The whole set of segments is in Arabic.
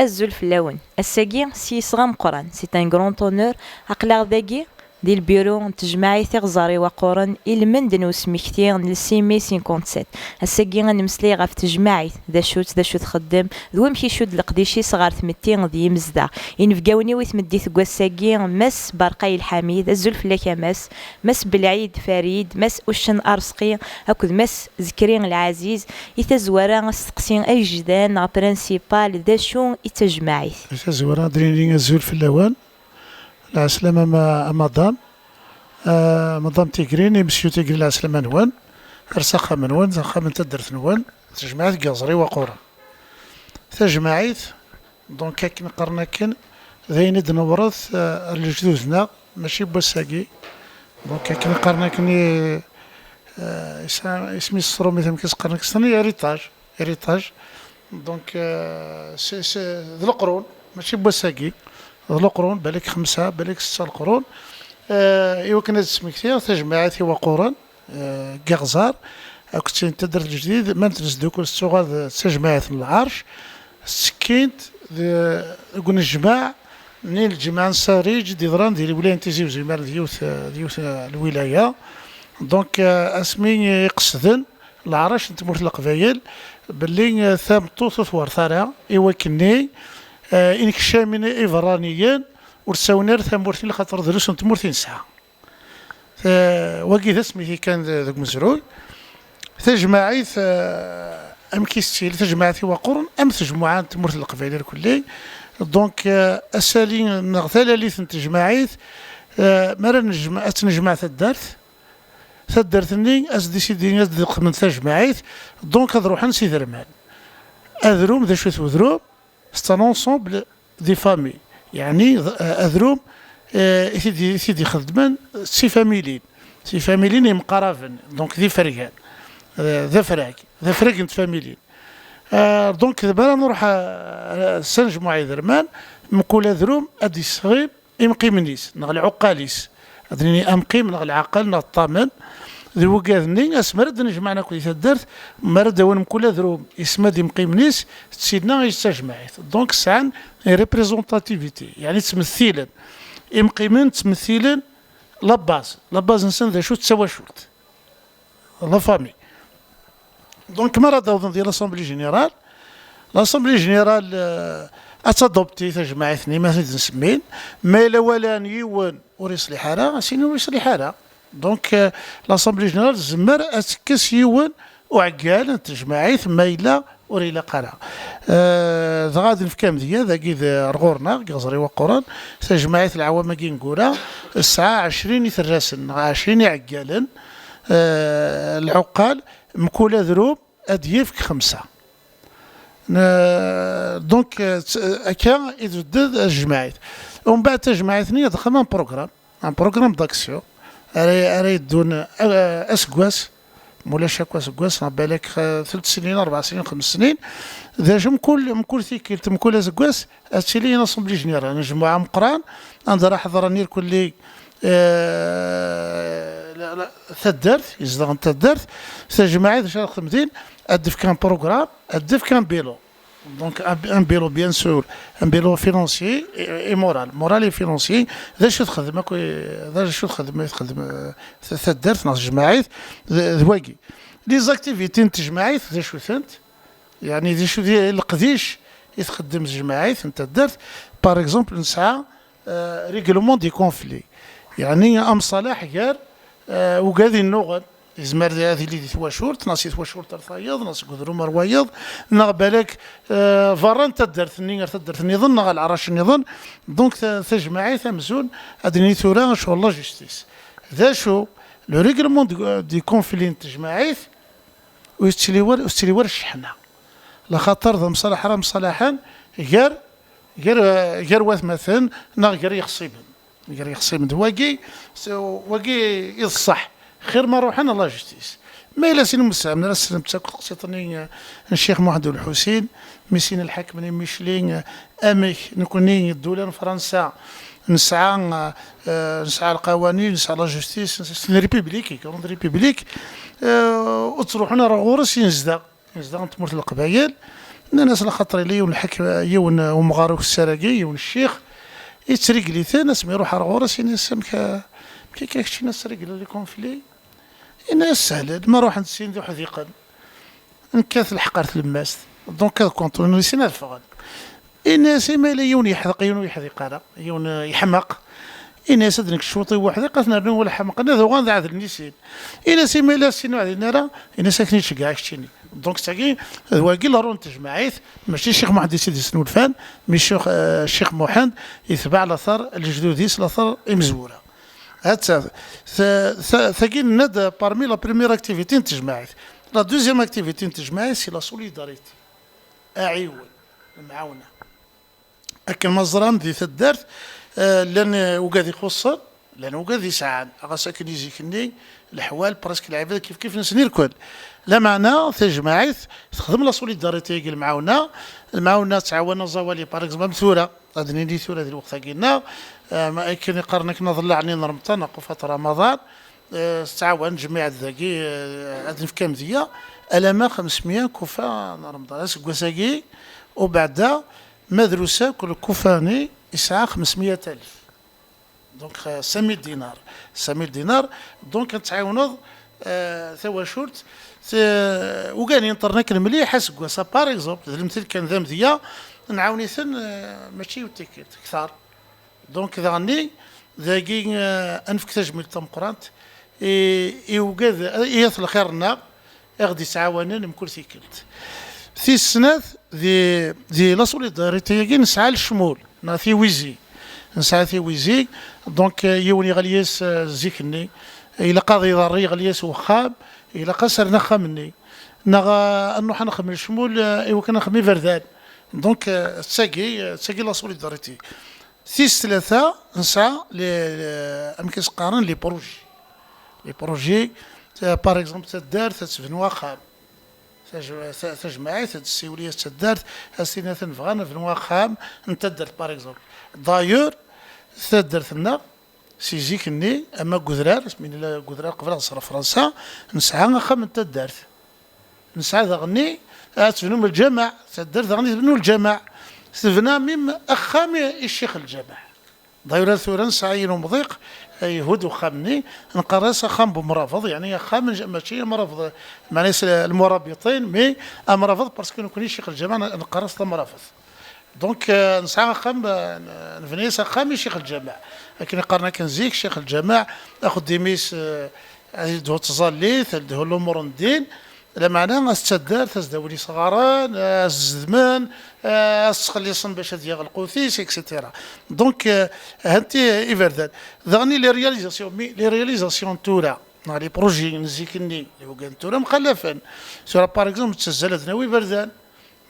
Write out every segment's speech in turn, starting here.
الزلف اللون الساقي سي صغام قران سي ان غران اونور عقلا ذاكي ديال البيرو تجمعي غزاري وقرن المندن وسميكتي للسيمي 57 الساقي غنمسلي غاف تجمعي ذا شو تخدم ذو مشي شود القديشي صغار ثمتي دي مزدا ينفقاوني ويثمدي ثقوا الساقي مس برقاي الحميد الزلف لك مس بالعيد فريد مس وشن ارسقي هاكد مس زكرين العزيز يتزورا استقسين اي جدان برانسيبال ذا شو يتجمعي يتزورا دريني الزلف اللوان العسلامة مدام مدام تيكرين يمسيو تيكري العسلامة نوان رساقها منوان زاقها من تدرت نوان تجمعات قازري وقورا تجمعيت دونك كاك نقرنا كن ذاين دنورث الجدوزنا ماشي بوساقي دونك كاك نقرنا كني اسمي الصرو مثل كيسقرنا كستاني اريتاج دونك ذو القرون ماشي بوساقي القرون بالك 5 بالك 6 القرون ايوا كنا تسميكتي تجمعات وقورا كغزار كنت تدر الجديد ما نترزدوك الصغار تجمعات العرش سكينت قلنا الجماع منين الجماعة نساريج دي ضران ديال الولاية تيزيو زيمال ديوث الولاية دونك اسمي يقصدن العرش نتمرت القبايل باللي ثام طوث ثوار ثارا ايوا كني إنك شامين إيفرانيين ورساونير ثمورتين لخاطر دروس نتمورتين ساعة واقي ذا سميتي كان ذاك مزروي تجمعي أم كيستيل تجمعتي وقرن أم تجمعات تمورت القبائل الكلي دونك أسالين نغتال لي تجمعيت مرة نجمع ثدرتني أزدي سيدي أزدق من تجمعيت دونك أذروح نسي ذرمان أذروم ذا شو ذروم c'est un ensemble des familles يعني أذروم يثدي خدمان سي فاميلين مقارفين دونك ذي فرقان ذا فراق انت فاميلين دونك دابا نروح سنجمع ذرمان مكول أذروم أدي صغير إمقيمنيس نغل عقاليس أدريني أمقيم نغل عقل نطامن ذي وقاذني اسمرد نجمعنا كل درت مرد وين مكول ذروم اسمه دي مقيمنيس تسيدنا يستجمعيت دونك سان ريبريزونتاتيفيتي يعني تمثيلا مقيمين تمثيلا لاباز نسان ذا شو تسوى شورت لا فامي دونك مرة داوضن ديال لاسامبلي جينيرال اتادوبتي تجمعتني ما نسمين ما لا ولا يوان وريصلي حاله سينو وريصلي حاله دونك لاسامبلي جينيرال زمر اتكس يوان وعقال تجمعي ثم إلا وريلا قرا غادي في كام ديال ذاكي رغورنا قصري وقران تجمعات العوام كي نقولها الساعه 20 يثرسن 20 عقالا العقال مكوله ذروب اديفك 5 دونك هكا يتجدد الجماعات ومن بعد تجمعتني دخلنا بروغرام داكسيون اريد دون اسكواس مولا شاكوا سكواس بالك 3 سنين 4 سنين 5 سنين ذا مكل ثيكلت مكل سكواس اتسيلي ناسومبلي جينيرال نجمع مقران انا حضرني كل ثدرت يزدغن ثدرت تجمعات شحال خدمتين ادف كان بروغرام ادف كان بيلو دونك ان بيلو بيان سور ان بيلو فينانسي اي مورال اي فينانسي ذا شو تخدم ذا شو تخدم ثدرت ناس جماعات ذواقي لي زاكتيفيتي تجمعات ذا شو ثنت يعني ذا شو ديال القديش يتخدم جماعات انت درت باغ اكزومبل نسعى ريغلومون دي كونفلي يعني ام صلاح غير وقاذي النغل يزمر هذه اللي تواشورت ناس تواشورت ترفايض ناس قدروا مروايض نغبالك فاران تدرتني ظن على العرش نظن دونك تجمعي ثمزون ادني ثورا ان شاء الله جوستيس ذا شو لو ريغلمون دي كونفلين تجمعيث ويستليور الشحنه لخاطر ذا مصالح حرام مصالحان غير واث مثلا غير يخصيبن دواقي يصح خير ما روحنا الله جستيس ما إلا سين مسا من السلام تاكل قصيتني الشيخ محمد الحسين ميسين الحاكم ميشلين امك نكوني الدوله فرنسا نسعى القوانين نسعى لا جستيس سي ريبوبليك كون ريبوبليك وتروحنا راه غورس ينزدا تمرت القبايل الناس لخاطر لي ونحكم يون ومغاروك السراقي يون الشيخ يتريق لي ثاني ناس يروح على غورس ناس كي شي ناس رجل اللي كونفلي الناس سهله ما روح نسين ذو حذيقا نكاث الحقرت الماس دونك كذا كونترول نسين الفغل الناس ما لا يون يحذق يون يحذق هذا يون يحمق الناس ادنك الشوطي وحذيقه ثنا ولا حمق هذا هو غنذا عاد النسين الناس ما لا سينو هذه نرى الناس ساكنين شكاع شتيني دونك تاكي هو كي لارون تجمعيث ماشي الشيخ محمد سيدي سنولفان مي الشيخ محمد يتبع الاثار الجدوديس الاثار مزوره هاد ثاكي ند بارمي لا بريمير اكتيفيتي تجمعيث لا دوزيام اكتيفيتي تجمعيث سي لا سوليداريتي اعيون المعاونه اكل مزرام دي ثدارت لان وقاعد يخسر لان وقاعد يسعى غاساكن يجيكني الحوال براسك العباد كيف نسني الكل لا معنى تجمعيث تخدم لا سوليداريتي المعاونه تعاون زوالي باغ اكزومبل مثوره غادي ندير ثوره ديال الوقت كاينه ما كاين قرنك نظل عني رمضان وقفه رمضان تعاون جميع الذاكي هذه في كامديه الاما 500 كوفه رمضان كوساكي وبعد مدرسه كل كوفاني يسعى 500,000 دونك 500 دينار 500 دينار دونك تعاونوا ثوا شورت وكان ينطرناك المليح حسب كواسا باغ اكزومبل المثل كان ذا مذيا نعاوني ثن ماشي وتيكيت كثار دونك ذاني ذاكي انفك تجميل تم قرانت وكاد يثل خيرنا غادي تعاونن بكل تيكيت في السنة دي لا سوليداريتي نسعى للشمول في ويزي نسعى في ويزي دونك يوني غالياس زيكني إلا قاضي ضري غالياس وخاب إلا قصر نخمني انو حنخمن الشمول ايوا كنخمي فردان دونك تساقي لا سوليداريتي ثيس ثلاثة نسعى امكس قارن لي بروجي باغ اكزومبل تدار تتبنوا خام تجمعي تسيوليه تدارت اسينا تنفغان في نواخام انت درت باغ اكزومبل دايور تدرت لنا سي جيكني اما كودرار سمينا لا كودرار قبل نصرا فرنسا نسعى خام انت دارت نسعى ذغني تبنوا من الجامع تدرت ذغني تبنوا الجامع تبنى ميم اخام الشيخ الجامع دايور ثورا نسعى مضيق يهود وخامني نقرص خام بمرافض يعني خام ماشي مرافض معناها المرابطين مي مرافض باسكو نكون شيخ الجامع نقرص مرافض دونك نسعى خام نفنيس خام شيخ الجامع لكن قرنا كنزيك شيخ الجامع اخذ ديميس دو تزالي ثلده الامور الدين لا معنى استدار تزدولي صغاران الزمان تخليصن باش ديال القوثيس اكسيتيرا دونك هانتي ايفردان ضغني لي رياليزاسيون تورا لي بروجي نزيكني اللي كان تورا مخلفا سورا باغ اكزومبل تسجلت ناوي بردان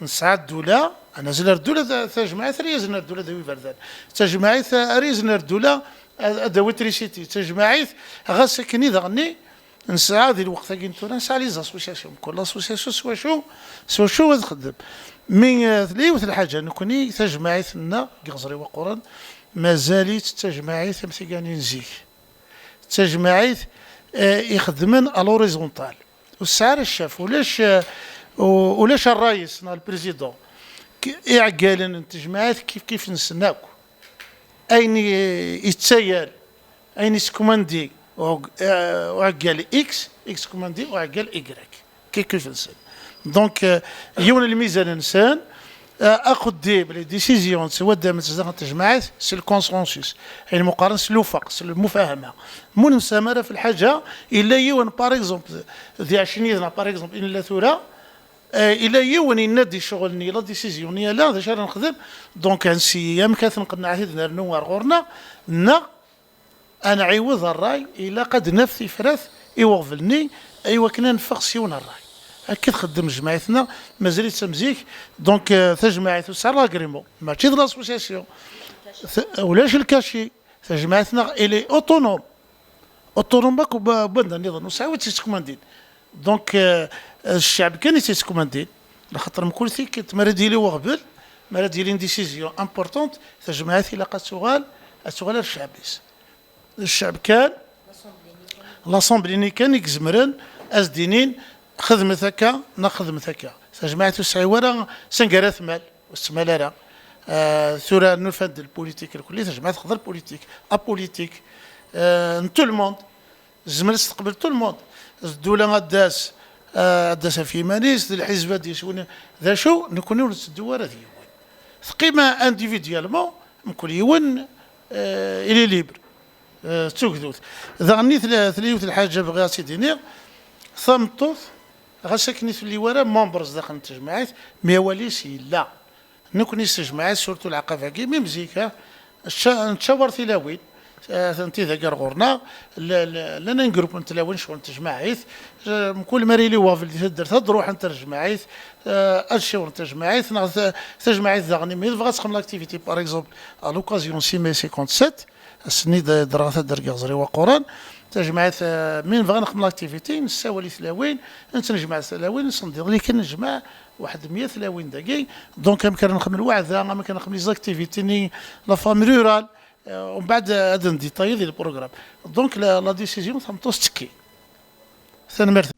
نسعى الدوله انا زلر الدوله تجمع ريزنا الدوله ذوي بردان تجمع ريزنا الدوله ادويتريسيتي تجمع غاسكني ضغني نسعى ذي الوقت كاين تورا نسعى لي زاسوسياسيون كل اسوسياسيون سوا شو تخدم من ثليوث الحاجه نكوني تجمعي ثنا قصري وقران مازالت تجمعي ثمثي كاني نزيك تجمعي يخدمن الوريزونتال والسعر الشاف ولاش الرئيس البريزيدون يعقالن تجمعات كيف نسناكو اين يتسير اين يسكوماندي وعقال اكس كوماندي وعقال ايكغيك كيف نسن دونك يون الميزان انسان اخذ لي ديسيزيون سواء دائما تجمعات سي الكونسونسوس هي المقارنه سي الوفاق سي المفاهمه مو المسامره في الحاجه الا يون باغ اكزومبل ذي 20 باغ اكزومبل الا ثوره الا يون ينادي شغلني لا ديسيزيون لا هذا شنو نخدم دونك انسي يام كنقنع عهدنا نوار غورنا انا عوض الراي الا قد نفسي فرث يوغفلني ايوا كنا نفخسيون الراي هكا تخدم جماعتنا مازال تمزيك دونك تجمعات سار لاغريمون ماشي د لاسوسياسيون ولاش الكاشي تجمعتنا الي اوتونوم باك وبدا النظام وساوي تيسكوماندين دونك الشعب كان تيسكوماندين لخاطر مكل ثيك تمردي لي وغبل مرادي لي ديسيزيون امبورطونت تجمعات الى قد سؤال الشعب كان لاسومبليني كان يكزمرن ازدينين خدمة هكا نخدم هكا جماعة السعيوره سنقرات مال والسمالارة ثورة نفند البوليتيك الكلية جماعة تخضر بوليتيك ابوليتيك تو الموند الزمن استقبل تو الموند الدولة غداس داس في مانيس الحزب ديال ذا شو نكونوا الدوار هذه ثقيمة انديفيديالمون نكون يون الي ليبر تسوكدوث ذا غني ثليوث الحاجة بغا سيديني ثمطوث غاسكني في اللي ورا ممبرز داخل التجمعات ما وليس لا نكون التجمعات سورتو العقبة كي مزيكا نتشاور ثلاوين انتي ذاك غورنا لنا نجروب نتلاون شغل تجمعيث كل مريلي وافل تدر تروح انت تجمعيث الشغل تجمعيث تجمعيث ذاغني مي بغات تخدم لاكتيفيتي باغ اكزومبل ا لوكازيون سي مي 57 السني درا تدر كازري وقران تجمعيث مين بغا نخدم لاكتيفيتي نساولي ثلاوين نتنجمع ثلاوين نصندق لي كنجمع واحد 100 ثلاوين دقي دونك يمكن نخدم الوعد ما كان نخدم لي زاكتيفيتي ني لا فام رورال ومن بعد هذا نديطاي ديال البروغرام دونك لا ديسيزيون تمطوس تكي ثاني